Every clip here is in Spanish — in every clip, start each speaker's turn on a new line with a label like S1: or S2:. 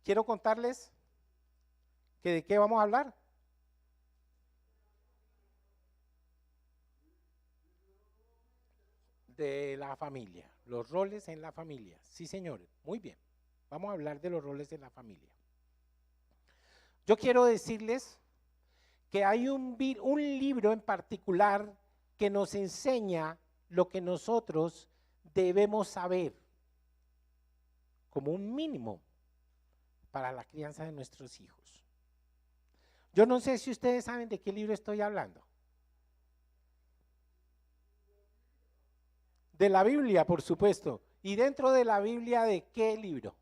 S1: Quiero contarles que de qué vamos a hablar. De la familia, los roles en la familia. Sí, señores, muy bien. Vamos a hablar de los roles en la familia. Yo quiero decirles que hay un libro en particular que nos enseña lo que nosotros debemos saber como un mínimo para la crianza de nuestros hijos. Yo no sé si ustedes saben de qué libro estoy hablando. De la Biblia, por supuesto. ¿Y dentro de la Biblia de qué libro?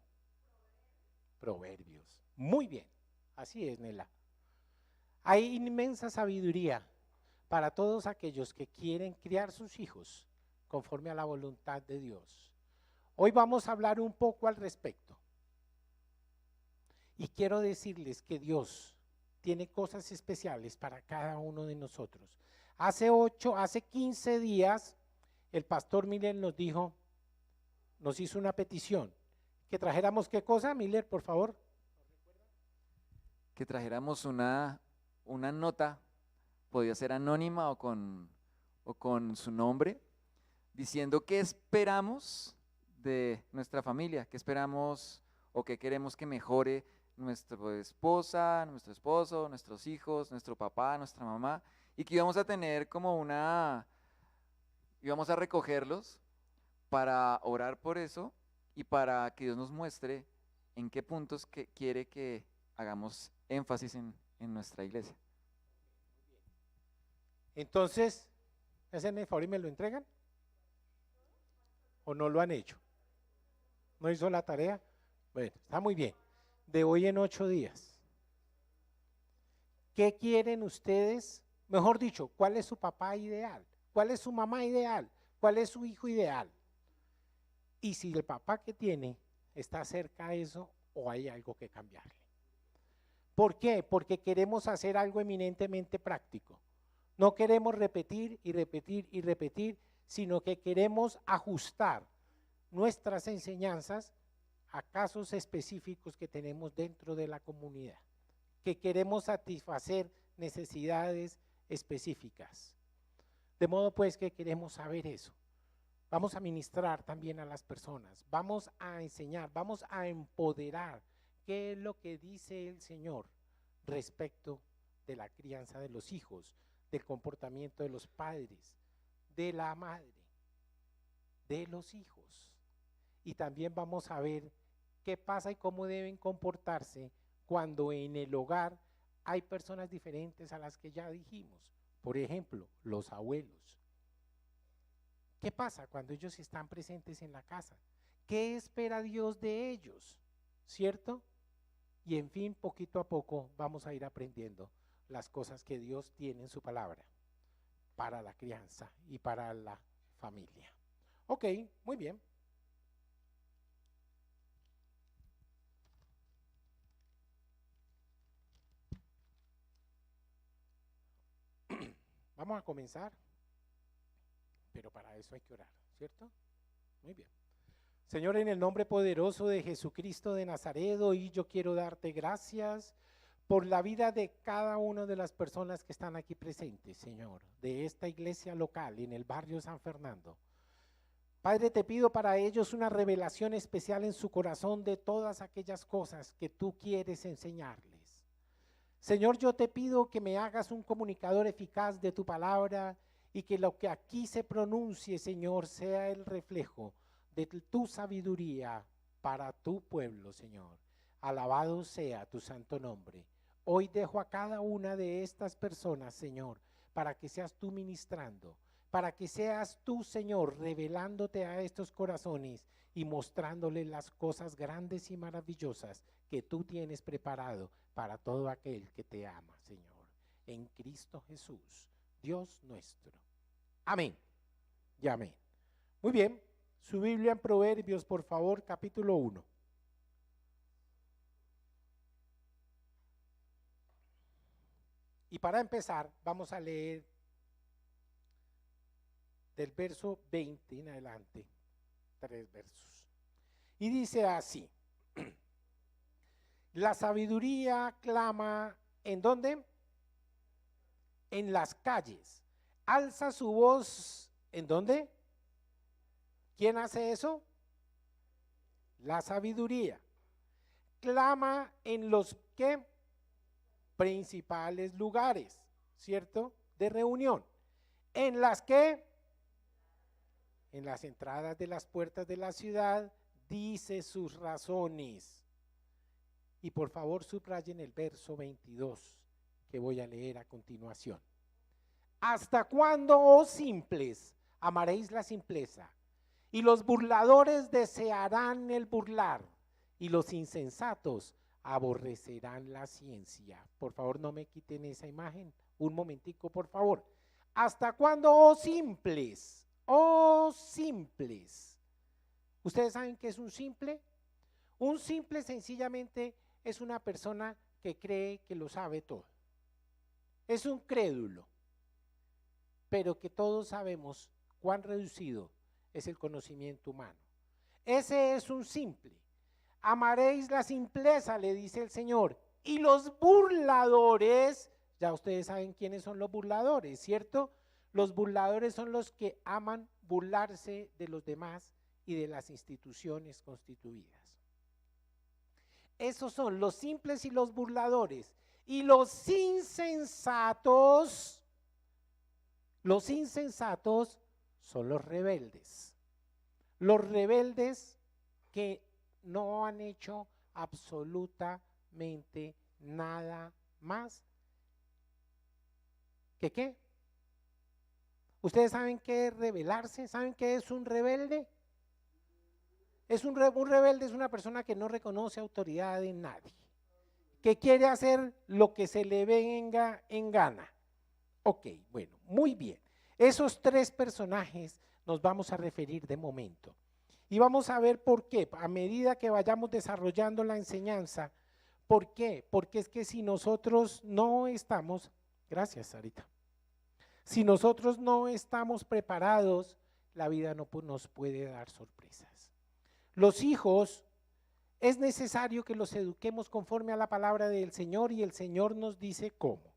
S1: Proverbios. Muy bien. Así es, Nela. Hay inmensa sabiduría para todos aquellos que quieren criar sus hijos conforme a la voluntad de Dios. Hoy vamos a hablar un poco al respecto. Y quiero decirles que Dios tiene cosas especiales para cada uno de nosotros. Hace 15 días, el pastor Miller nos hizo una petición. Que trajéramos ¿qué cosa, Miller, por favor?
S2: Que trajéramos una nota, podía ser anónima o con su nombre, diciendo qué esperamos de nuestra familia, qué esperamos o qué queremos que mejore nuestra esposa, nuestro esposo, nuestros hijos, nuestro papá, nuestra mamá, y que íbamos a tener íbamos a recogerlos para orar por eso y para que Dios nos muestre en qué puntos quiere que hagamos énfasis en nuestra iglesia.
S1: Entonces, ¿hacen el favor y me lo entregan? ¿O no lo han hecho? ¿No hizo la tarea? Bueno, está muy bien. De hoy en 8 días. ¿Qué quieren ustedes? Mejor dicho, ¿cuál es su papá ideal? ¿Cuál es su mamá ideal? ¿Cuál es su hijo ideal? Y si el papá que tiene está cerca a eso o hay algo que cambiarle. ¿Por qué? Porque queremos hacer algo eminentemente práctico. No queremos repetir y repetir y repetir, sino que queremos ajustar nuestras enseñanzas a casos específicos que tenemos dentro de la comunidad, que queremos satisfacer necesidades específicas. De modo pues que queremos saber eso. Vamos a ministrar también a las personas, vamos a enseñar, vamos a empoderar qué es lo que dice el Señor respecto de la crianza de los hijos, del comportamiento de los padres, de la madre, de los hijos. Y también vamos a ver qué pasa y cómo deben comportarse cuando en el hogar hay personas diferentes a las que ya dijimos. Por ejemplo, los abuelos. ¿Qué pasa cuando ellos están presentes en la casa? ¿Qué espera Dios de ellos? ¿Cierto? Y en fin, poquito a poco vamos a ir aprendiendo las cosas que Dios tiene en su palabra para la crianza y para la familia. Ok, muy bien. Vamos a comenzar, pero para eso hay que orar, ¿cierto? Muy bien. Señor, en el nombre poderoso de Jesucristo de Nazaret, hoy yo quiero darte gracias por la vida de cada una de las personas que están aquí presentes, Señor, de esta iglesia local en el barrio San Fernando. Padre, te pido para ellos una revelación especial en su corazón de todas aquellas cosas que tú quieres enseñarles. Señor, yo te pido que me hagas un comunicador eficaz de tu palabra y que lo que aquí se pronuncie, Señor, sea el reflejo de tu sabiduría para tu pueblo, Señor. Alabado sea tu santo nombre. Hoy dejo a cada una de estas personas, Señor, para que seas tú ministrando, para que seas tú, Señor, revelándote a estos corazones y mostrándoles las cosas grandes y maravillosas que tú tienes preparado para todo aquel que te ama, Señor. En Cristo Jesús, Dios nuestro. Amén y amén. Muy bien, su Biblia en Proverbios, por favor, capítulo 1. Y para empezar, vamos a leer del verso 20 en adelante, 3 versos. Y dice así: La sabiduría clama, ¿en dónde? En las calles. Alza su voz, ¿en dónde? ¿Quién hace eso? La sabiduría. Clama en los ¿qué? Principales lugares, ¿cierto? De reunión. En las que, en las entradas de las puertas de la ciudad, dice sus razones. Y por favor subrayen el verso 22 que voy a leer a continuación. ¿Hasta cuándo, oh simples, amaréis la simpleza? Y los burladores desearán el burlar, y los insensatos aborrecerán la ciencia. Por favor, no me quiten esa imagen. Un momentico, por favor. ¿Hasta cuándo, oh simples? Oh simples. ¿Ustedes saben qué es un simple? Un simple sencillamente es una persona que cree que lo sabe todo. Es un crédulo, pero que todos sabemos cuán reducido es el conocimiento humano. Ese es un simple. Amaréis la simpleza, le dice el Señor. Y los burladores, ya ustedes saben quiénes son los burladores, ¿cierto? Los burladores son los que aman burlarse de los demás y de las instituciones constituidas. Esos son los simples y los burladores. Y los insensatos son los rebeldes. Los rebeldes que no han hecho absolutamente nada más que ¿qué? ¿Ustedes saben qué es rebelarse? ¿Saben qué es un rebelde? Un rebelde es una persona que no reconoce autoridad en nadie, que quiere hacer lo que se le venga en gana. Ok, bueno, muy bien. Esos tres personajes nos vamos a referir de momento. Y vamos a ver por qué, a medida que vayamos desarrollando la enseñanza. ¿Por qué? Porque es que si nosotros no estamos, gracias Sarita, si nosotros no estamos preparados, la vida no nos puede dar sorpresas. Los hijos, es necesario que los eduquemos conforme a la palabra del Señor y el Señor nos dice cómo.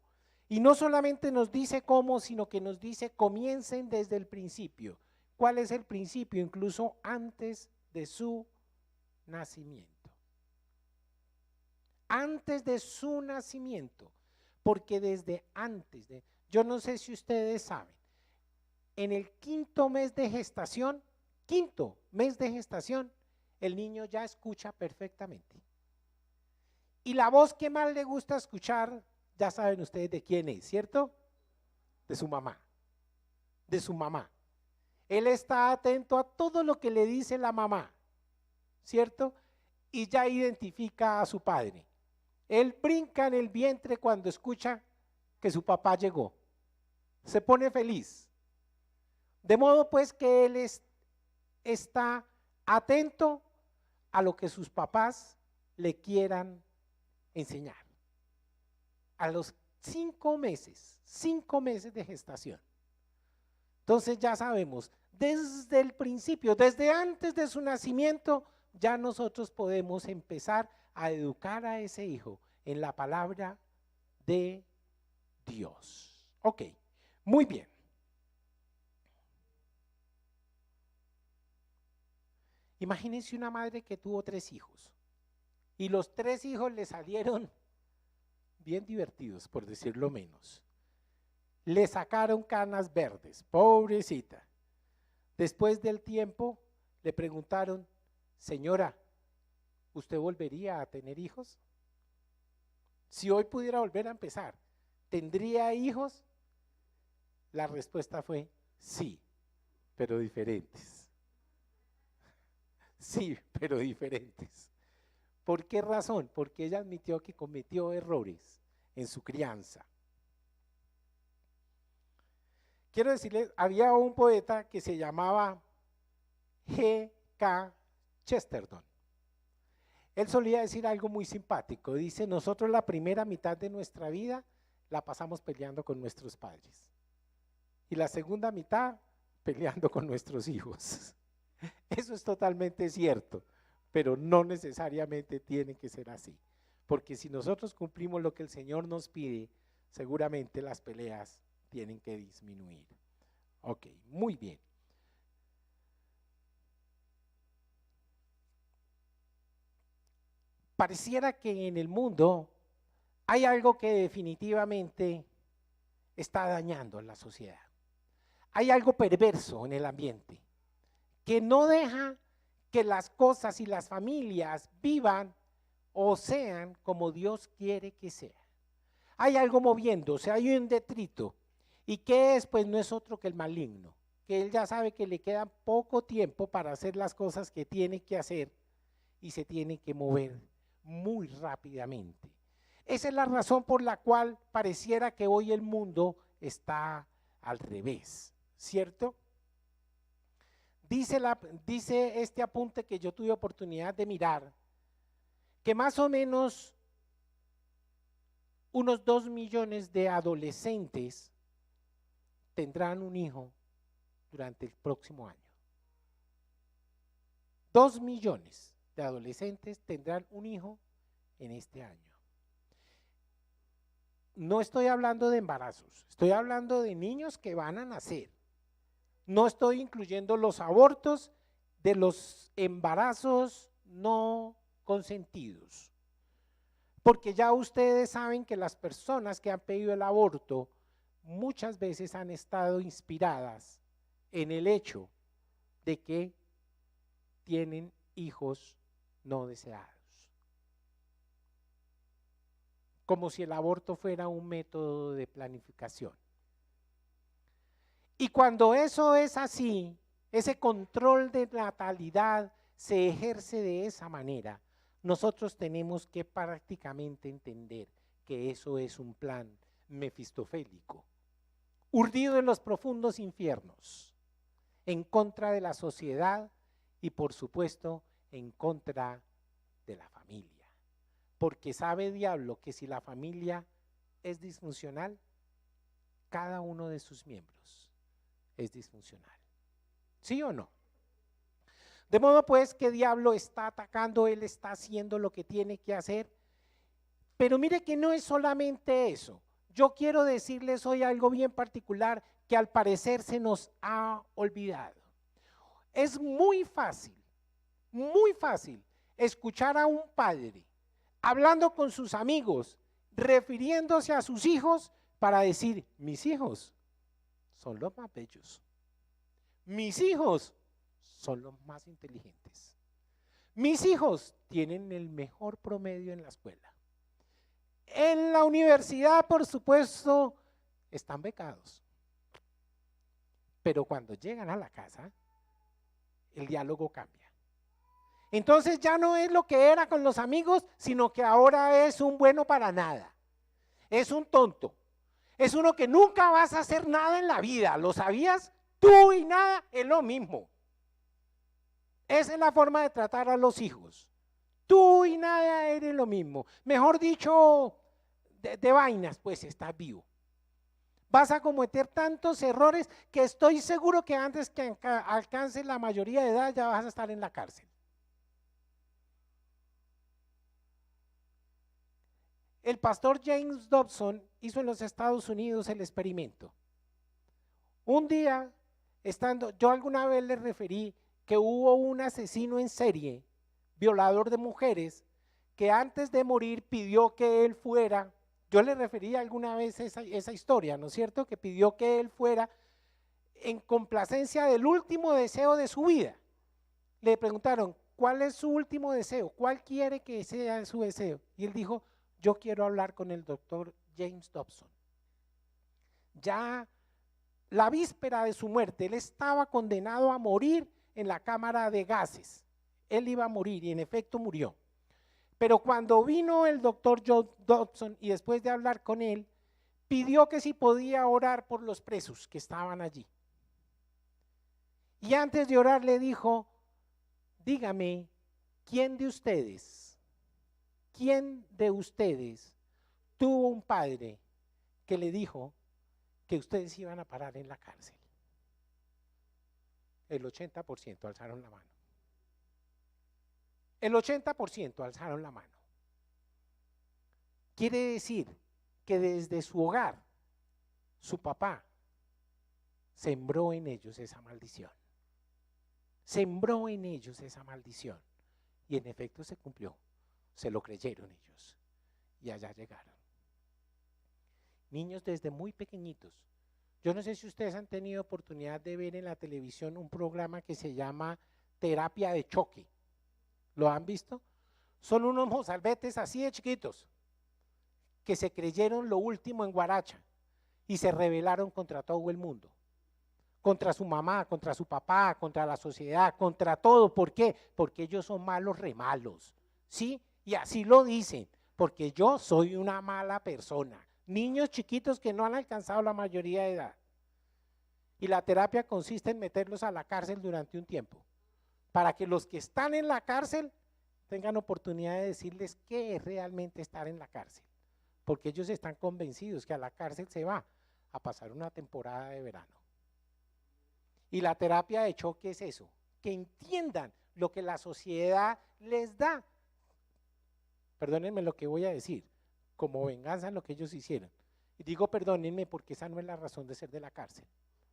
S1: Y no solamente nos dice cómo, sino que nos dice comiencen desde el principio. ¿Cuál es el principio? Incluso antes de su nacimiento. Antes de su nacimiento, porque desde antes de, yo no sé si ustedes saben, en el quinto mes de gestación, el niño ya escucha perfectamente. Y la voz que más le gusta escuchar, ya saben ustedes de quién es, ¿cierto? De su mamá. De su mamá. Él está atento a todo lo que le dice la mamá, ¿cierto? Y ya identifica a su padre. Él brinca en el vientre cuando escucha que su papá llegó. Se pone feliz. De modo pues que él está atento a lo que sus papás le quieran enseñar. A los 5 meses de gestación. Entonces ya sabemos, desde el principio, desde antes de su nacimiento, ya nosotros podemos empezar a educar a ese hijo en la palabra de Dios. Ok, muy bien. Imagínense una madre que tuvo 3 hijos y los 3 hijos le salieron bien divertidos, por decirlo menos. Le sacaron canas verdes, pobrecita. Después del tiempo le preguntaron, señora, ¿usted volvería a tener hijos? Si hoy pudiera volver a empezar, ¿tendría hijos? La respuesta fue sí, pero diferentes. Sí, pero diferentes. ¿Por qué razón? Porque ella admitió que cometió errores en su crianza. Quiero decirles, había un poeta que se llamaba G.K. Chesterton. Él solía decir algo muy simpático. Dice, nosotros la primera mitad de nuestra vida la pasamos peleando con nuestros padres. Y la segunda mitad peleando con nuestros hijos. Eso es totalmente cierto, pero no necesariamente tiene que ser así. Porque si nosotros cumplimos lo que el Señor nos pide, seguramente las peleas tienen que disminuir. Ok, muy bien. Pareciera que en el mundo hay algo que definitivamente está dañando a la sociedad. Hay algo perverso en el ambiente que no deja que las cosas y las familias vivan o sean como Dios quiere que sea. Hay algo moviéndose, hay un detrito. ¿Y qué es? Pues no es otro que el maligno, que él ya sabe que le queda poco tiempo para hacer las cosas que tiene que hacer y se tiene que mover muy rápidamente. Esa es la razón por la cual pareciera que hoy el mundo está al revés, ¿cierto? Dice este apunte que yo tuve oportunidad de mirar, que más o menos unos 2 millones de adolescentes tendrán un hijo durante el próximo año. 2 millones de adolescentes tendrán un hijo en este año. No estoy hablando de embarazos, estoy hablando de niños que van a nacer. No estoy incluyendo los abortos de los embarazos no consentidos. Porque ya ustedes saben que las personas que han pedido el aborto muchas veces han estado inspiradas en el hecho de que tienen hijos no deseados. Como si el aborto fuera un método de planificación. Y cuando eso es así, ese control de natalidad se ejerce de esa manera, nosotros tenemos que prácticamente entender que eso es un plan mefistofélico, urdido en los profundos infiernos, en contra de la sociedad y por supuesto en contra de la familia. Porque sabe diablo que si la familia es disfuncional, cada uno de sus miembros es disfuncional. ¿Sí o no? De modo pues que diablo está atacando, él está haciendo lo que tiene que hacer. Pero mire que no es solamente eso. Yo quiero decirles hoy algo bien particular que al parecer se nos ha olvidado. Es muy fácil escuchar a un padre hablando con sus amigos, refiriéndose a sus hijos para decir, mis hijos son los más bellos. Mis hijos son los más inteligentes. Mis hijos tienen el mejor promedio en la escuela. En la universidad, por supuesto, están becados. Pero cuando llegan a la casa, el diálogo cambia. Entonces ya no es lo que era con los amigos, sino que ahora es un bueno para nada. Es un tonto. Es uno que nunca vas a hacer nada en la vida. ¿Lo sabías? Tú y nada es lo mismo. Esa es la forma de tratar a los hijos. Tú y nada eres lo mismo. Mejor dicho, de vainas, pues estás vivo. Vas a cometer tantos errores que estoy seguro que antes que alcances la mayoría de edad ya vas a estar en la cárcel. El pastor James Dobson hizo en los Estados Unidos el experimento. Un día, yo alguna vez les referí que hubo un asesino en serie, violador de mujeres, que antes de morir pidió que él fuera, yo le referí alguna vez esa historia, ¿no es cierto? Que pidió que él fuera en complacencia del último deseo de su vida. Le preguntaron, ¿cuál es su último deseo? ¿Cuál quiere que sea su deseo? Y él dijo, yo quiero hablar con el doctor James Dobson. Ya la víspera de su muerte, él estaba condenado a morir en la cámara de gases. Él iba a morir y en efecto murió. Pero cuando vino el doctor Dobson y después de hablar con él, pidió que si podía orar por los presos que estaban allí. Y antes de orar le dijo, dígame, ¿quién de ustedes tuvo un padre que le dijo que ustedes iban a parar en la cárcel? El 80% alzaron la mano. El 80% alzaron la mano. Quiere decir que desde su hogar, su papá sembró en ellos esa maldición. Sembró en ellos esa maldición. Y en efecto se cumplió. Se lo creyeron ellos. Y allá llegaron. Niños desde muy pequeñitos. Yo no sé si ustedes han tenido oportunidad de ver en la televisión un programa que se llama Terapia de Choque. ¿Lo han visto? Son unos mozalbetes así de chiquitos que se creyeron lo último en Guaracha y se rebelaron contra todo el mundo. Contra su mamá, contra su papá, contra la sociedad, contra todo. ¿Por qué? Porque ellos son malos remalos, ¿sí? Y así lo dicen, porque yo soy una mala persona. Niños chiquitos que no han alcanzado la mayoría de edad. Y la terapia consiste en meterlos a la cárcel durante un tiempo, para que los que están en la cárcel tengan oportunidad de decirles qué es realmente estar en la cárcel, porque ellos están convencidos que a la cárcel se va a pasar una temporada de verano. Y la terapia de choque es eso, que entiendan lo que la sociedad les da. Perdónenme lo que voy a decir, como venganza en lo que ellos hicieron. Y digo perdónenme porque esa no es la razón de ser de la cárcel.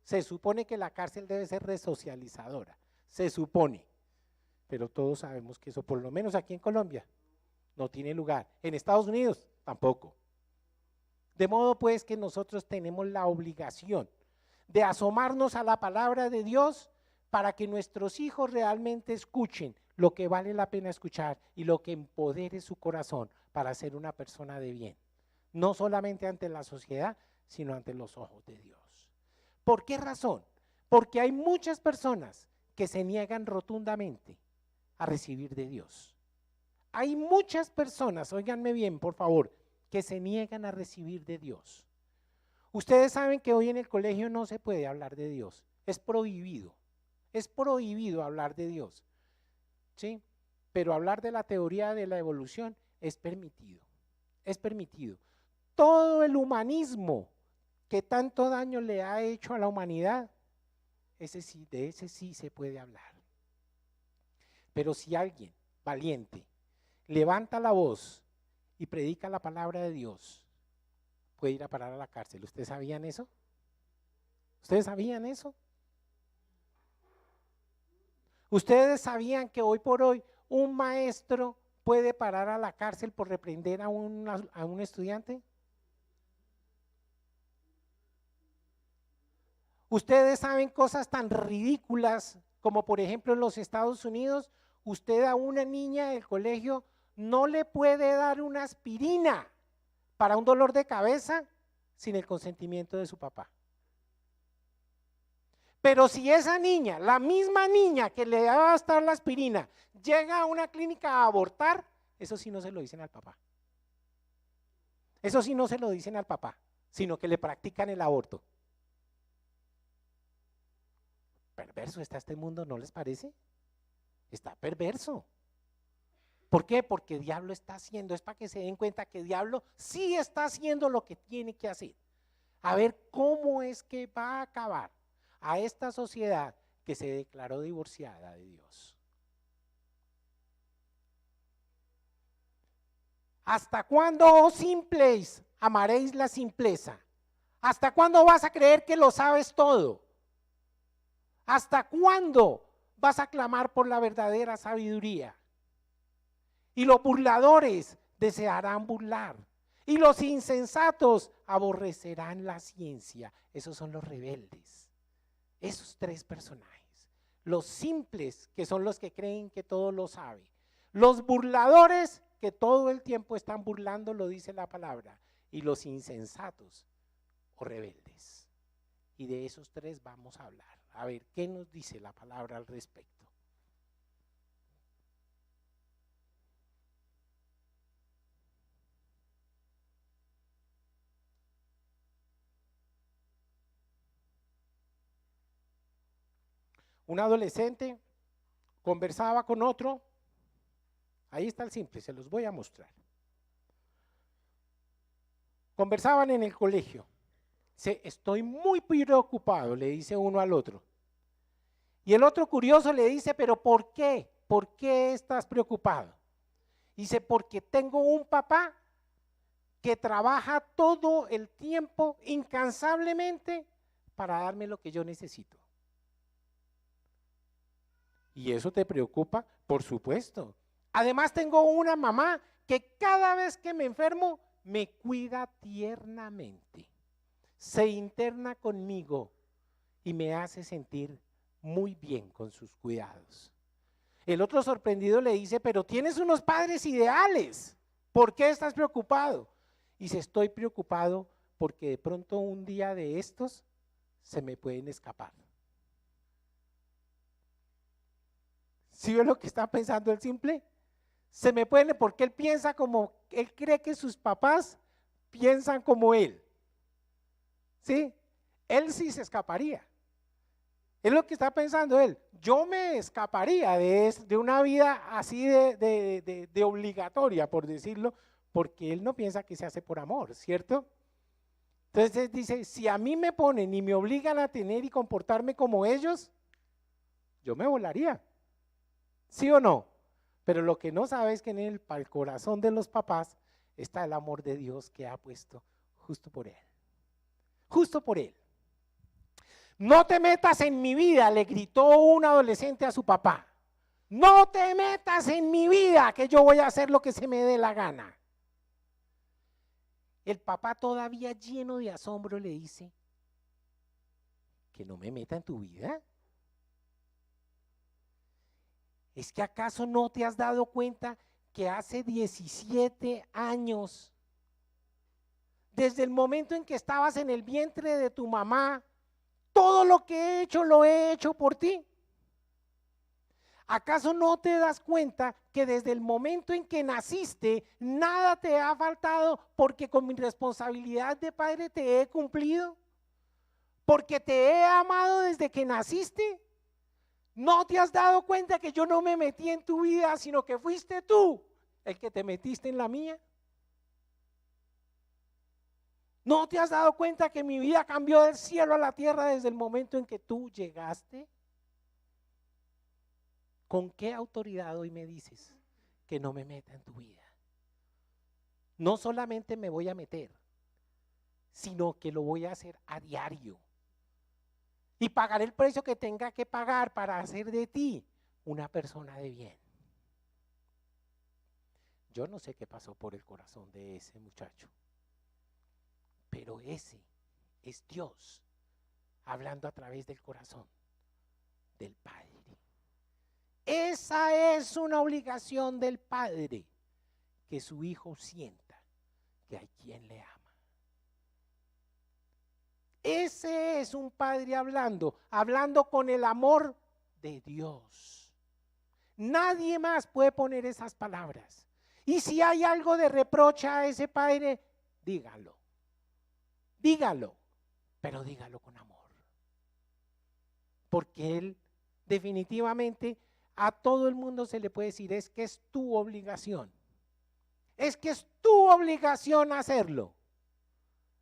S1: Se supone que la cárcel debe ser resocializadora, se supone. Pero todos sabemos que eso, por lo menos aquí en Colombia, no tiene lugar. En Estados Unidos, tampoco. De modo pues que nosotros tenemos la obligación de asomarnos a la palabra de Dios para que nuestros hijos realmente escuchen lo que vale la pena escuchar y lo que empodere su corazón para ser una persona de bien. No solamente ante la sociedad, sino ante los ojos de Dios. ¿Por qué razón? Porque hay muchas personas que se niegan rotundamente a recibir de Dios. Hay muchas personas, óiganme bien por favor, que se niegan a recibir de Dios. Ustedes saben que hoy en el colegio no se puede hablar de Dios, es prohibido hablar de Dios, ¿sí? Pero hablar de la teoría de la evolución es permitido, es permitido. Todo el humanismo que tanto daño le ha hecho a la humanidad, de ese sí se puede hablar. Pero si alguien valiente levanta la voz y predica la palabra de Dios, puede ir a parar a la cárcel. ¿Ustedes sabían eso? ¿Ustedes sabían eso? ¿Ustedes sabían que hoy por hoy un maestro puede parar a la cárcel por reprender a un estudiante? Ustedes saben cosas tan ridículas como por ejemplo en los Estados Unidos, usted a una niña del colegio no le puede dar una aspirina para un dolor de cabeza sin el consentimiento de su papá. Pero si esa niña, la misma niña que le va a estar la aspirina, llega a una clínica a abortar, eso sí no se lo dicen al papá. Eso sí no se lo dicen al papá, sino que le practican el aborto. Perverso está este mundo, ¿no les parece? Está perverso. ¿Por qué? Porque el diablo está haciendo, es para que se den cuenta que el diablo sí está haciendo lo que tiene que hacer. A ver cómo es que va a acabar a esta sociedad que se declaró divorciada de Dios. ¿Hasta cuándo, oh simples, amaréis la simpleza? ¿Hasta cuándo vas a creer que lo sabes todo? ¿Hasta cuándo vas a clamar por la verdadera sabiduría? Y los burladores desearán burlar, y los insensatos aborrecerán la ciencia. Esos son los rebeldes, esos tres personajes. Los simples, que son los que creen que todo lo sabe. Los burladores, que todo el tiempo están burlando, lo dice la palabra. Y los insensatos o rebeldes. Y de esos tres vamos a hablar. A ver, ¿qué nos dice la palabra al respecto? Un adolescente conversaba con otro, ahí está el simple, se los voy a mostrar. Conversaban en el colegio. Estoy muy preocupado, le dice uno al otro. Y el otro curioso le dice, pero ¿por qué? ¿Por qué estás preocupado? Dice, porque tengo un papá que trabaja todo el tiempo incansablemente para darme lo que yo necesito. ¿Y eso te preocupa? Por supuesto. Además tengo una mamá que cada vez que me enfermo me cuida tiernamente, se interna conmigo y me hace sentir muy bien con sus cuidados. El otro sorprendido le dice, pero tienes unos padres ideales, ¿por qué estás preocupado? Y dice, estoy preocupado porque de pronto un día de estos se me pueden escapar. ¿Sí ve lo que está pensando el simple? Se me pueden, porque él piensa como, él cree que sus papás piensan como él. ¿Sí? Él sí se escaparía. Es lo que está pensando él. Yo me escaparía de una vida así de obligatoria, por decirlo, porque él no piensa que se hace por amor, ¿cierto? Entonces dice, si a mí me ponen y me obligan a tener y comportarme como ellos, yo me volaría. ¿Sí o no? Pero lo que no sabe es que en el corazón de los papás está el amor de Dios que ha puesto justo por él. Justo por él. No te metas en mi vida, le gritó un adolescente a su papá. No te metas en mi vida, que yo voy a hacer lo que se me dé la gana. El papá, todavía lleno de asombro, le dice, ¿que no me meta en tu vida? ¿Es que acaso no te has dado cuenta que hace 17 años, desde el momento en que estabas en el vientre de tu mamá, todo lo que he hecho lo he hecho por ti? ¿Acaso no te das cuenta que desde el momento en que naciste nada te ha faltado porque con mi responsabilidad de padre te he cumplido? Porque te he amado desde que naciste. ¿No te has dado cuenta que yo no me metí en tu vida, sino que fuiste tú el que te metiste en la mía? ¿No te has dado cuenta que mi vida cambió del cielo a la tierra desde el momento en que tú llegaste? ¿Con qué autoridad hoy me dices que no me meta en tu vida? No solamente me voy a meter, sino que lo voy a hacer a diario. Y pagar el precio que tenga que pagar para hacer de ti una persona de bien. Yo no sé qué pasó por el corazón de ese muchacho, pero ese es Dios hablando a través del corazón del Padre. Esa es una obligación del Padre, que su hijo sienta que hay quien le ama. Ese es un padre hablando con el amor de Dios. Nadie más puede poner esas palabras. Y si hay algo de reproche a ese padre, dígalo. Dígalo, pero dígalo con amor. Porque él definitivamente a todo el mundo se le puede decir, es que es tu obligación. Es que es tu obligación hacerlo.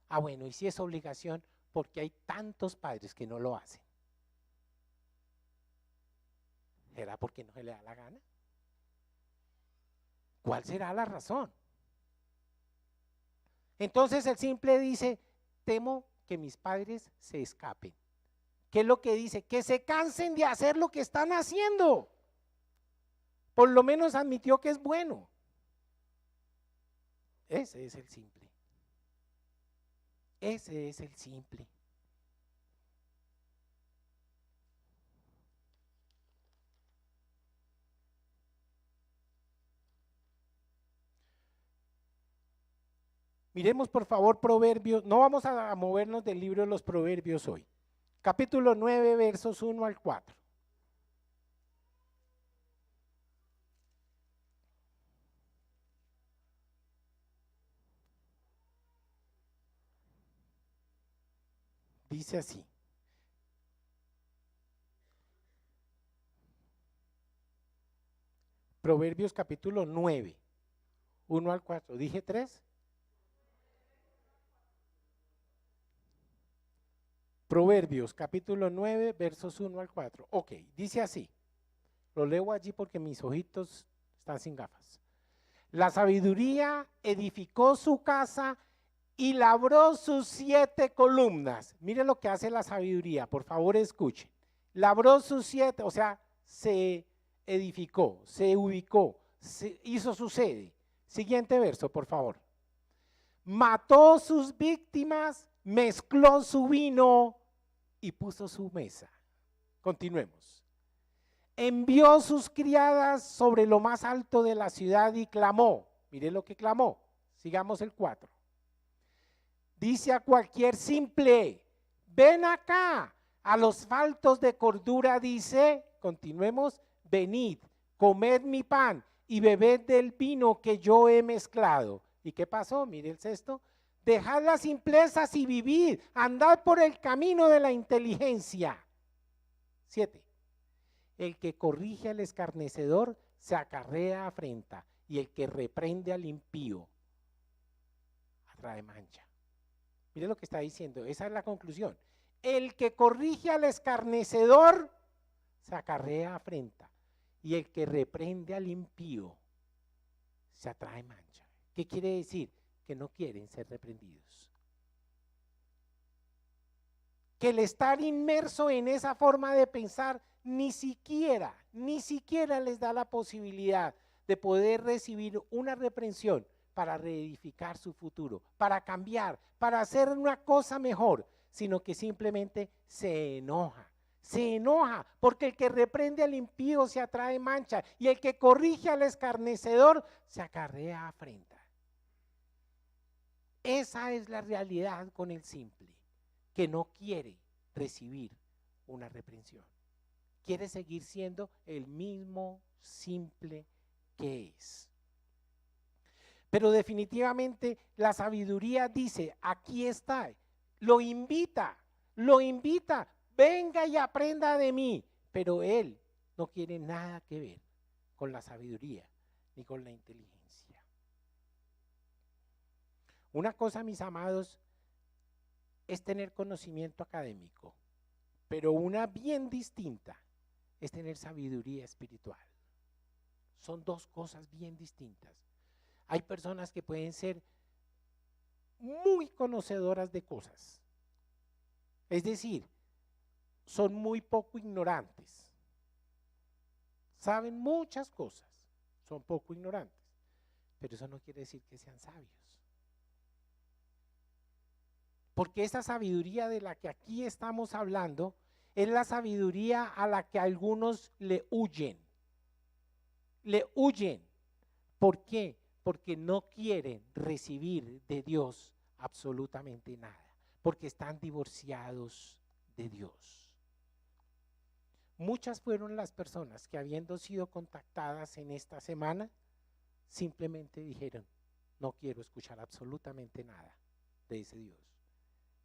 S1: Ah, bueno, y si es obligación, porque hay tantos padres que no lo hacen. ¿Será porque no se le da la gana? ¿Cuál será la razón? Entonces el simple dice, temo que mis padres se escapen. ¿Qué es lo que dice? Que se cansen de hacer lo que están haciendo. Por lo menos admitió que es bueno. Ese es el simple. Ese es el simple. Miremos por favor Proverbios, no vamos a movernos del libro de los Proverbios hoy. Capítulo 9, versos 1 al 4. Dice así. Proverbios capítulo 9, 1 al 4. ¿Dije 3? Proverbios capítulo 9, versos 1 al 4. Ok, dice así. Lo leo allí porque mis ojitos están sin gafas. La sabiduría edificó su casa y labró sus 7 columnas. Mire lo que hace la sabiduría, por favor escuchen. Labró sus 7, o sea, se edificó, se ubicó, hizo su sede. Siguiente verso, por favor. Mató sus víctimas, mezcló su vino y puso su mesa. Continuemos. Envió sus criadas sobre lo más alto de la ciudad y clamó. Mire lo que clamó. Sigamos el 4. Dice a cualquier simple, ven acá. A los faltos de cordura dice, continuemos, venid, comed mi pan y bebed del vino que yo he mezclado. ¿Y qué pasó? Mire el 6. Dejad las simplezas y vivid, andad por el camino de la inteligencia. 7. El que corrige al escarnecedor se acarrea afrenta, y el que reprende al impío atrae mancha. Mire lo que está diciendo, esa es la conclusión. El que corrige al escarnecedor se acarrea afrenta, y el que reprende al impío se atrae mancha. ¿Qué quiere decir? Que no quieren ser reprendidos. Que el estar inmerso en esa forma de pensar ni siquiera les da la posibilidad de poder recibir una reprensión para reedificar su futuro, para cambiar, para hacer una cosa mejor, sino que simplemente se enoja porque el que reprende al impío se atrae mancha y el que corrige al escarnecedor se acarrea afrenta. Esa es la realidad con el simple, que no quiere recibir una reprensión. Quiere seguir siendo el mismo simple que es. Pero definitivamente la sabiduría dice, aquí está, lo invita, venga y aprenda de mí. Pero él no quiere nada que ver con la sabiduría ni con la inteligencia. Una cosa, mis amados, es tener conocimiento académico, pero una bien distinta es tener sabiduría espiritual. Son dos cosas bien distintas. Hay personas que pueden ser muy conocedoras de cosas, es decir, son muy poco ignorantes, saben muchas cosas, son poco ignorantes, pero eso no quiere decir que sean sabios. Porque esa sabiduría de la que aquí estamos hablando es la sabiduría a la que algunos le huyen. Le huyen. ¿Por qué? Porque no quieren recibir de Dios absolutamente nada. Porque están divorciados de Dios. Muchas fueron las personas que, habiendo sido contactadas en esta semana, simplemente dijeron, no quiero escuchar absolutamente nada de ese Dios.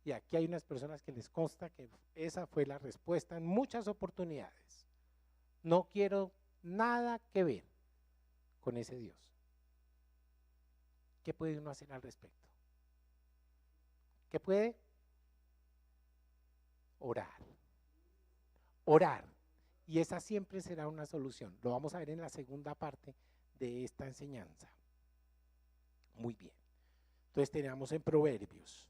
S1: Y aquí hay unas personas que les consta que esa fue la respuesta en muchas oportunidades. No quiero nada que ver con ese Dios. ¿Qué puede uno hacer al respecto? ¿Qué puede? Orar. Orar. Y esa siempre será una solución. Lo vamos a ver en la segunda parte de esta enseñanza. Muy bien. Entonces tenemos en Proverbios.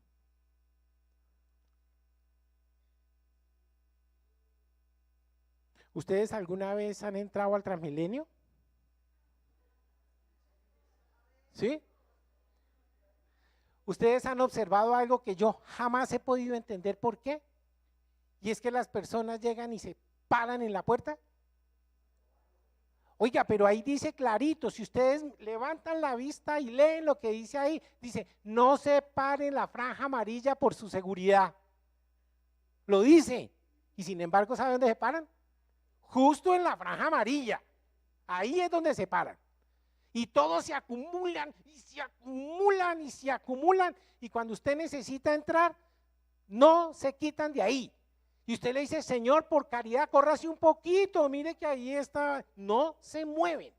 S1: ¿Ustedes alguna vez han entrado al Transmilenio? ¿Sí? ¿Ustedes han observado algo que yo jamás he podido entender por qué? Y es que las personas llegan y se paran en la puerta. Oiga, pero ahí dice clarito, si ustedes levantan la vista y leen lo que dice ahí, dice, no se paren la franja amarilla por su seguridad. Lo dice. Y sin embargo, ¿saben dónde se paran? Justo en la franja amarilla. Ahí es donde se paran. Y todos se acumulan y se acumulan y se acumulan. Y cuando usted necesita entrar, no se quitan de ahí. Y usted le dice, Señor, por caridad, córrase un poquito, mire que ahí está. No se mueven.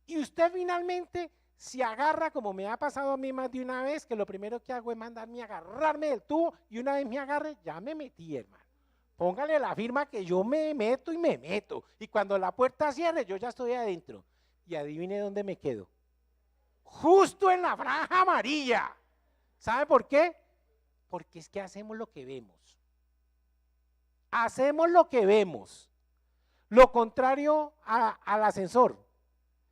S1: Y usted finalmente se agarra, como me ha pasado a mí más de una vez, que lo primero que hago es mandarme a agarrarme del tubo, y una vez me agarre, ya me metí, hermano. Póngale la firma que yo me meto y me meto. Y cuando la puerta cierre, yo ya estoy adentro. Y adivine dónde me quedo. Justo en la franja amarilla. ¿Sabe por qué? Porque es que hacemos lo que vemos. Hacemos lo que vemos. Lo contrario al ascensor.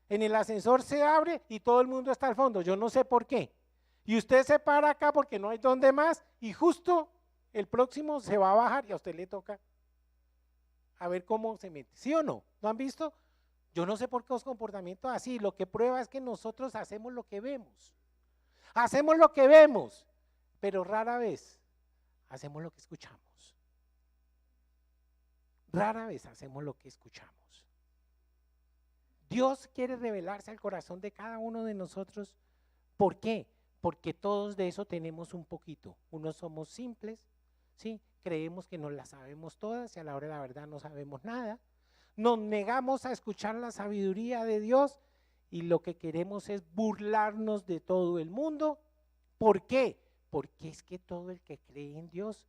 S1: En el ascensor se abre y todo el mundo está al fondo. Yo no sé por qué. Y usted se para acá porque no hay donde más y justo el próximo se va a bajar y a usted le toca a ver cómo se mete. ¿Sí o no? ¿No han visto? Yo no sé por qué los comportamientos así. Lo que prueba es que nosotros hacemos lo que vemos. Hacemos lo que vemos, pero rara vez hacemos lo que escuchamos. Rara vez hacemos lo que escuchamos. Dios quiere revelarse al corazón de cada uno de nosotros. ¿Por qué? Porque todos de eso tenemos un poquito. Unos somos simples, ¿sí? Creemos que nos las sabemos todas y a la hora de la verdad no sabemos nada. Nos negamos a escuchar la sabiduría de Dios y lo que queremos es burlarnos de todo el mundo. ¿Por qué? Porque es que todo el que cree en Dios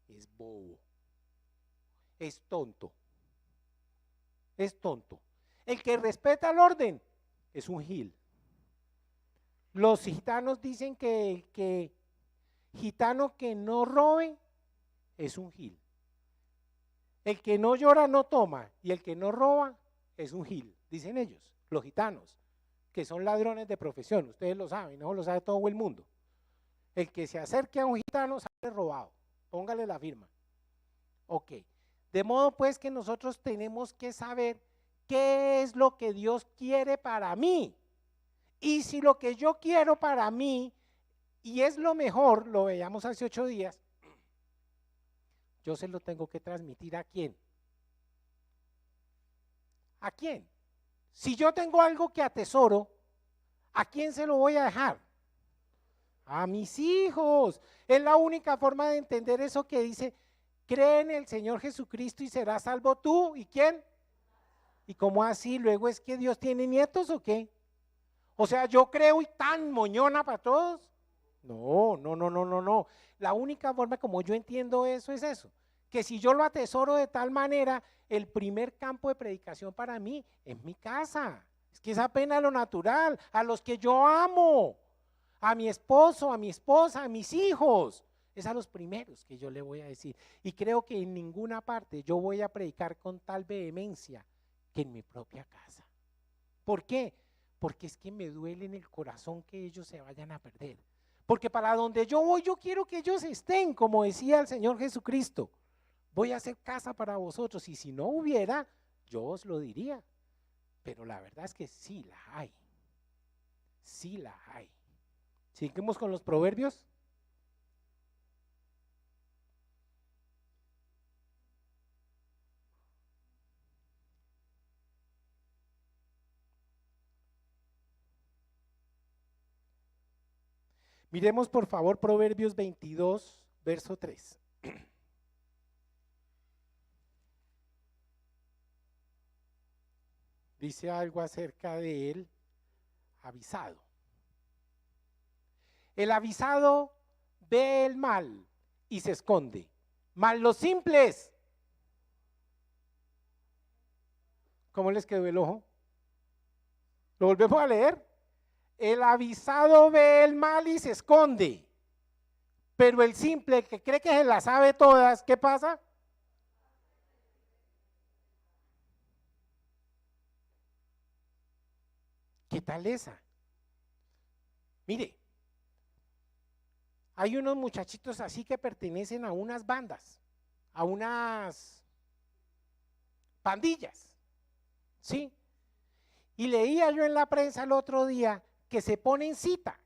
S1: es bobo, es tonto, es tonto. El que respeta el orden es un gil. Los gitanos dicen que el que gitano que no robe es un gil. El que no llora no toma y el que no roba es un gil, dicen ellos, los gitanos, que son ladrones de profesión, ustedes lo saben, no lo sabe todo el mundo. El que se acerque a un gitano sale robado, póngale la firma. Ok, de modo pues que nosotros tenemos que saber qué es lo que Dios quiere para mí. Y si lo que yo quiero para mí, y es lo mejor, lo veíamos hace 8 días, yo se lo tengo que transmitir ¿a quién? ¿A quién? Si yo tengo algo que atesoro, ¿a quién se lo voy a dejar? A mis hijos. Es la única forma de entender eso que dice, cree en el Señor Jesucristo y serás salvo tú. ¿Y quién? ¿Y cómo así? ¿Luego es que Dios tiene nietos o qué? O sea, yo creo y tan moñona para todos. No, no, no, no, no, no. La única forma como yo entiendo eso es eso, que si yo lo atesoro de tal manera, el primer campo de predicación para mí es mi casa. Es que es apenas lo natural, a los que yo amo, a mi esposo, a mi esposa, a mis hijos. Es a los primeros que yo le voy a decir. Y creo que en ninguna parte yo voy a predicar con tal vehemencia que en mi propia casa. ¿Por qué? Porque es que me duele en el corazón que ellos se vayan a perder. Porque para donde yo voy, yo quiero que ellos estén, como decía el Señor Jesucristo. Voy a hacer casa para vosotros y si no hubiera, yo os lo diría. Pero la verdad es que sí la hay. Sí la hay. Seguimos con los proverbios. Miremos por favor Proverbios 22, verso 3. Dice algo acerca de él avisado. El avisado ve el mal y se esconde, mas los simples, ¿cómo les quedó el ojo? ¿Lo volvemos a leer? El avisado ve el mal y se esconde, pero el simple que cree que se las sabe todas, ¿qué pasa? ¿Qué tal esa? Mire, hay unos muchachitos así que pertenecen a unas bandas, a unas pandillas, ¿sí? Y leía yo en la prensa el otro día que se ponen cita.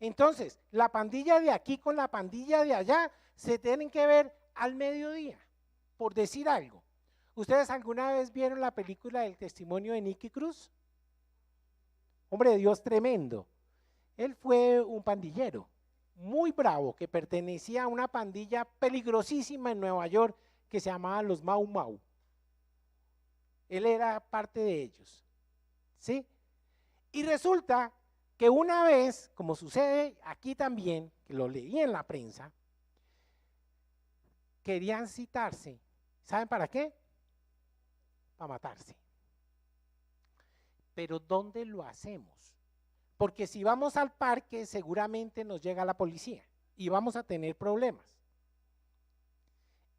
S1: Entonces, la pandilla de aquí con la pandilla de allá se tienen que ver al mediodía, por decir algo. ¿Ustedes alguna vez vieron la película del testimonio de Nicky Cruz? Hombre de Dios tremendo. Él fue un pandillero muy bravo que pertenecía a una pandilla peligrosísima en Nueva York que se llamaba los Mau Mau. Él era parte de ellos, ¿sí? Y resulta que una vez, como sucede aquí también, que lo leí en la prensa, querían citarse. ¿Saben para qué? Para matarse. pero ¿dónde lo hacemos? Porque si vamos al parque, seguramente nos llega la policía y vamos a tener problemas.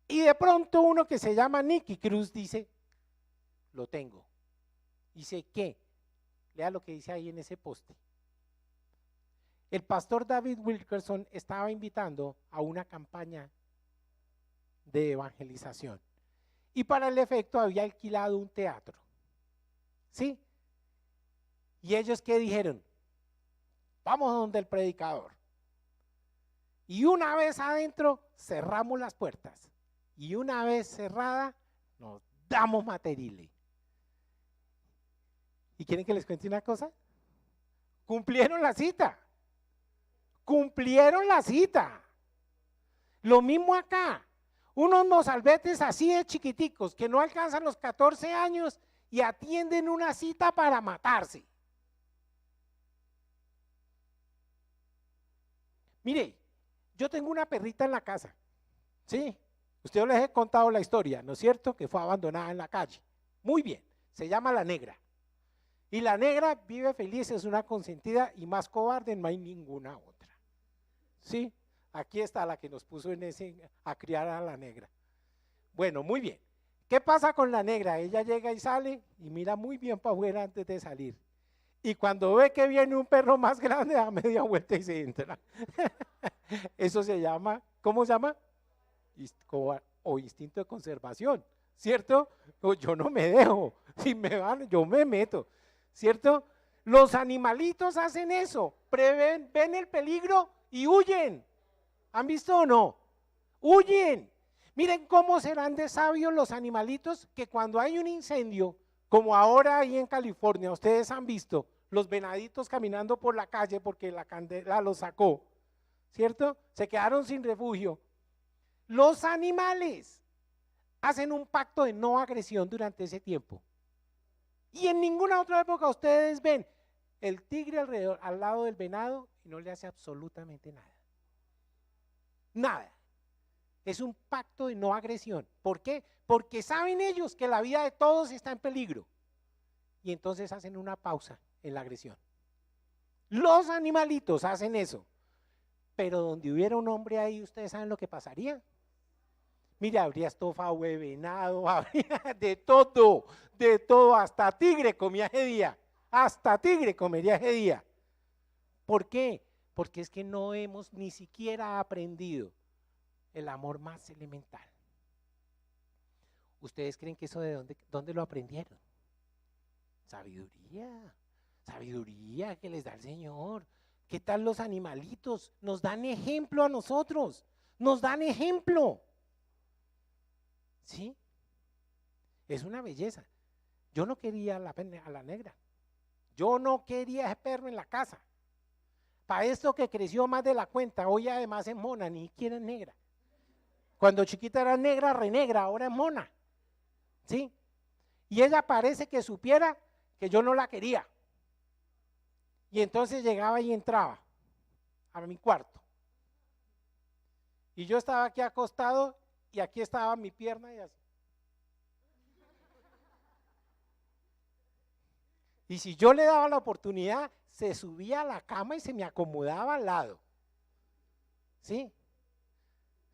S1: Y de pronto uno que se llama Nicky Cruz dice, lo tengo. Dice, ¿qué? Lea lo que dice ahí en ese poste. El pastor David Wilkerson estaba invitando a una campaña de evangelización y para el efecto había alquilado un teatro. ¿Sí? ¿Y ellos qué dijeron? Vamos donde el predicador. Y una vez adentro, cerramos las puertas. Y una vez cerrada, nos damos material. ¿Y quieren que les cuente una cosa? Cumplieron la cita. Cumplieron la cita. Lo mismo acá. Unos mozalbetes así de chiquiticos que no alcanzan los 14 años y atienden una cita para matarse. Mire, yo tengo una perrita en la casa, ¿sí? Ustedes les he contado la historia, ¿no es cierto? Que fue abandonada en la calle. Muy bien, se llama La Negra. Y La Negra vive feliz, es una consentida y más cobarde, no hay ninguna otra. ¿Sí? Aquí está la que nos puso a criar a La Negra. Bueno, muy bien. ¿Qué pasa con La Negra? Ella llega y sale y mira muy bien para afuera antes de salir. Y cuando ve que viene un perro más grande, da media vuelta y se entra. Eso se llama, ¿cómo se llama? O instinto de conservación, ¿cierto? Yo no me dejo, si me van, yo me meto, ¿cierto? Los animalitos hacen eso, ven el peligro y huyen. ¿Han visto o no? Huyen. Miren cómo serán de sabios los animalitos que cuando hay un incendio, como ahora ahí en California, ustedes han visto los venaditos caminando por la calle porque la candela los sacó, ¿cierto? Se quedaron sin refugio. Los animales hacen un pacto de no agresión durante ese tiempo. Y en ninguna otra época ustedes ven el tigre alrededor, al lado del venado y no le hace absolutamente nada. Nada. Es un pacto de no agresión. ¿Por qué? Porque saben ellos que la vida de todos está en peligro. Y entonces hacen una pausa en la agresión. Los animalitos hacen eso. Pero donde hubiera un hombre ahí, ¿ustedes saben lo que pasaría? Mire, habría estofado de venado, habría de todo, hasta tigre comía ese día, hasta tigre comería ese día. ¿Por qué? Porque es que no hemos ni siquiera aprendido el amor más elemental. ¿Ustedes creen que eso de dónde lo aprendieron? Sabiduría que les da el Señor. ¿Qué tal los animalitos? Nos dan ejemplo a nosotros, nos dan ejemplo. ¿Sí? Es una belleza. Yo no quería a la negra. Yo no quería ese perro en la casa. Para esto que creció más de la cuenta, hoy además es mona, ni siquiera es negra. Cuando chiquita era negra, renegra, ahora es mona. ¿Sí? Y ella parece que supiera que yo no la quería. Y entonces llegaba y entraba a mi cuarto. Y yo estaba aquí acostado y aquí estaba mi pierna y así. Y si yo le daba la oportunidad, se subía a la cama y se me acomodaba al lado. ¿Sí?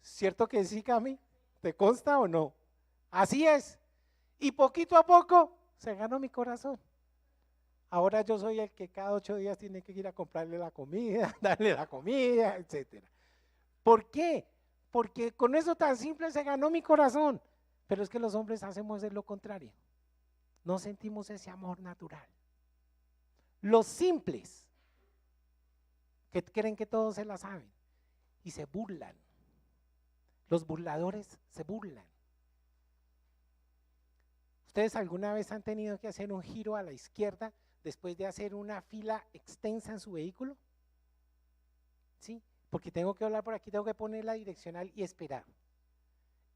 S1: ¿Cierto que sí, Cami? ¿Te consta o no? Así es. Y poquito a poco se ganó mi corazón. Ahora yo soy el que cada 8 días tiene que ir a comprarle la comida, darle la comida, etc. ¿Por qué? Porque con eso tan simple se ganó mi corazón. Pero es que los hombres hacemos lo contrario. No sentimos ese amor natural. Los simples, que creen que todos se la saben, y se burlan. Los burladores se burlan. ¿Ustedes alguna vez han tenido que hacer un giro a la izquierda después de hacer una fila extensa en su vehículo? Sí, porque tengo que hablar por aquí, tengo que poner la direccional y esperar.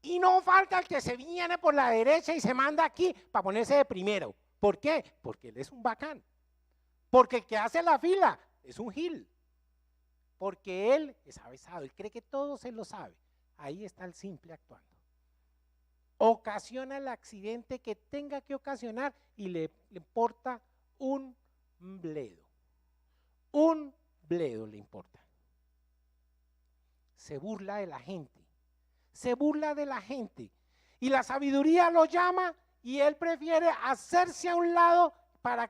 S1: Y no falta el que se viene por la derecha y se manda aquí para ponerse de primero. ¿Por qué? Porque él es un bacán. Porque el que hace la fila es un gil. Porque él es avesado, él cree que todo se lo sabe. Ahí está el simple actuando. Ocasiona el accidente que tenga que ocasionar y le importa un bledo. Un bledo le importa. Se burla de la gente. Se burla de la gente. Y la sabiduría lo llama y él prefiere hacerse a un lado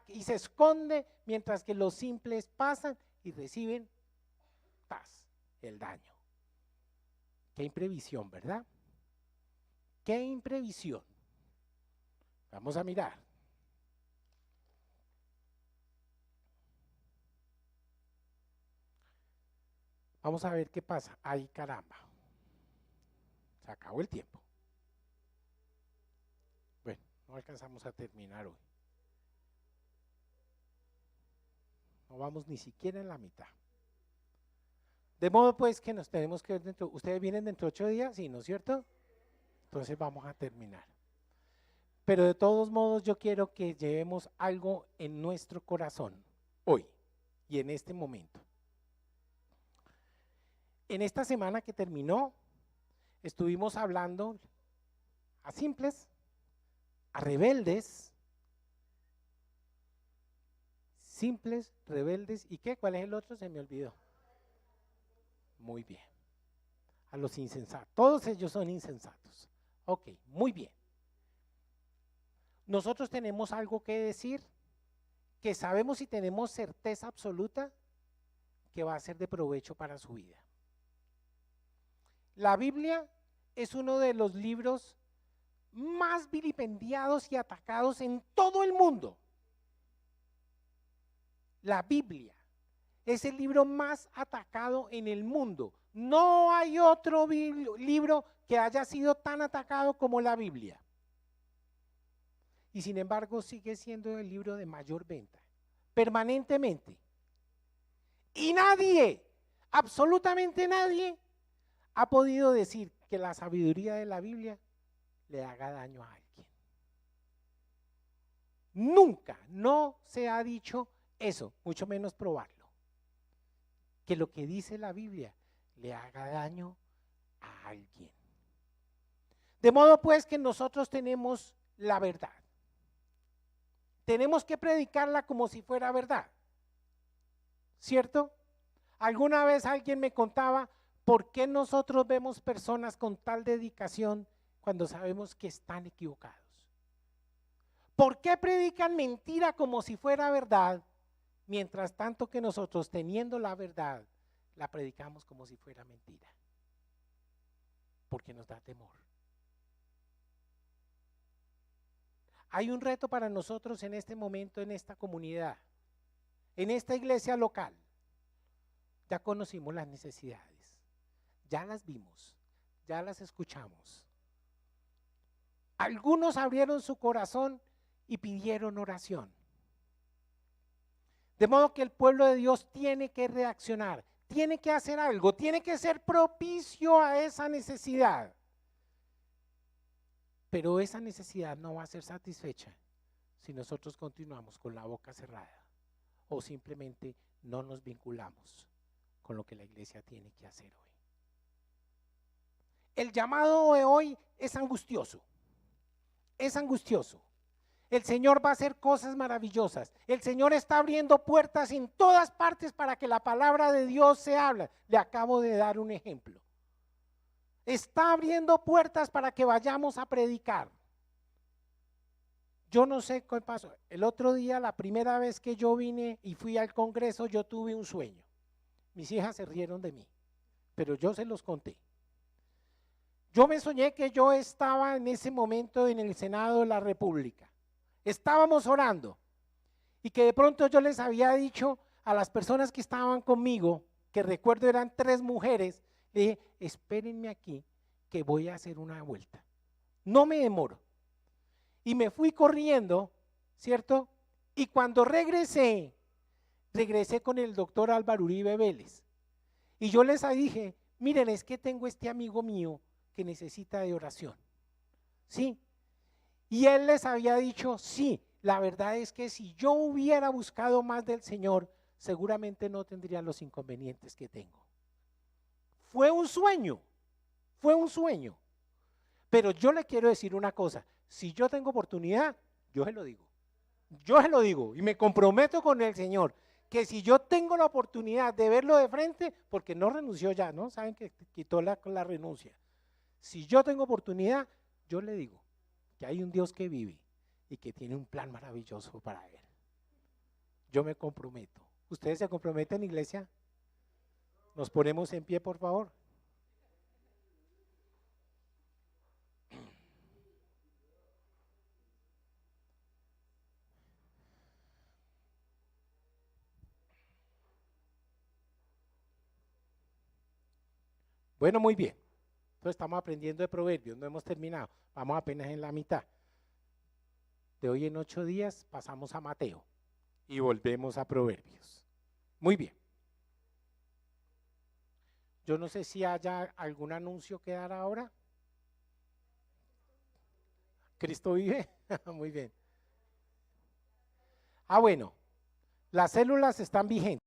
S1: y se esconde mientras que los simples pasan y reciben el daño. Qué imprevisión, ¿verdad? Qué imprevisión. Vamos a mirar. Vamos a ver qué pasa. Ay, caramba. Se acabó el tiempo. Bueno, no alcanzamos a terminar hoy. No vamos ni siquiera en la mitad. De modo pues que nos tenemos que ver dentro. ¿Ustedes vienen dentro de 8 días? Sí, ¿no es cierto? Entonces vamos a terminar. Pero de todos modos yo quiero que llevemos algo en nuestro corazón hoy y en este momento. En esta semana que terminó, estuvimos hablando a simples, a rebeldes, simples, rebeldes, ¿y qué? ¿Cuál es el otro? Se me olvidó. Muy bien. A los insensatos. Todos ellos son insensatos. Ok, muy bien. Nosotros tenemos algo que decir, que sabemos y tenemos certeza absoluta que va a ser de provecho para su vida. La Biblia es uno de los libros más vilipendiados y atacados en todo el mundo. La Biblia es el libro más atacado en el mundo. No hay otro libro que haya sido tan atacado como la Biblia. Y sin embargo sigue siendo el libro de mayor venta, permanentemente. Y nadie, absolutamente nadie, ha podido decir que la sabiduría de la Biblia le haga daño a alguien. Nunca, no se ha dicho eso, mucho menos probarlo. Que lo que dice la Biblia le haga daño a alguien. De modo pues que nosotros tenemos la verdad. Tenemos que predicarla como si fuera verdad, ¿cierto? Alguna vez alguien me contaba por qué nosotros vemos personas con tal dedicación cuando sabemos que están equivocados. ¿Por qué predican mentira como si fuera verdad, mientras tanto que nosotros, teniendo la verdad, la predicamos como si fuera mentira? Porque nos da temor. Hay un reto para nosotros en este momento, en esta comunidad, en esta iglesia local. Ya conocimos las necesidades, ya las vimos, ya las escuchamos. Algunos abrieron su corazón y pidieron oración. De modo que el pueblo de Dios tiene que reaccionar, tiene que hacer algo, tiene que ser propicio a esa necesidad. Pero esa necesidad no va a ser satisfecha si nosotros continuamos con la boca cerrada o simplemente no nos vinculamos con lo que la iglesia tiene que hacer hoy. El llamado de hoy es angustioso, es angustioso. El Señor va a hacer cosas maravillosas. El Señor está abriendo puertas en todas partes para que la palabra de Dios se hable. Le acabo de dar un ejemplo. Está abriendo puertas para que vayamos a predicar. Yo no sé qué pasó. El otro día, la primera vez que yo vine y fui al Congreso, yo tuve un sueño. Mis hijas se rieron de mí, pero yo se los conté. Yo me soñé que yo estaba en ese momento en el Senado de la República. Estábamos orando y que de pronto yo les había dicho a las personas que estaban conmigo, que recuerdo eran 3 mujeres, le dije, espérenme aquí que voy a hacer una vuelta. No me demoro. Y me fui corriendo, ¿cierto? Y cuando regresé con el doctor Álvaro Uribe Vélez. Y yo les dije, miren, es que tengo este amigo mío que necesita de oración. ¿Sí? Y él les había dicho, sí, la verdad es que si yo hubiera buscado más del Señor, seguramente no tendría los inconvenientes que tengo. Fue un sueño, pero yo le quiero decir una cosa, si yo tengo oportunidad, yo se lo digo, Yo se lo digo y me comprometo con el Señor, que si yo tengo la oportunidad de verlo de frente, porque no renunció ya, ¿no? Saben que quitó la renuncia. Si yo tengo oportunidad, yo le digo que hay un Dios que vive y que tiene un plan maravilloso para él. Yo me comprometo. ¿Ustedes se comprometen, iglesia? Nos ponemos en pie, por favor. Bueno, muy bien. Entonces estamos aprendiendo de Proverbios, no hemos terminado. Vamos apenas en la mitad. De hoy en 8 días pasamos a Mateo y volvemos a Proverbios. Muy bien. Yo no sé si haya algún anuncio que dar ahora. ¿Cristo vive? Muy bien. Bueno, las células están vigentes.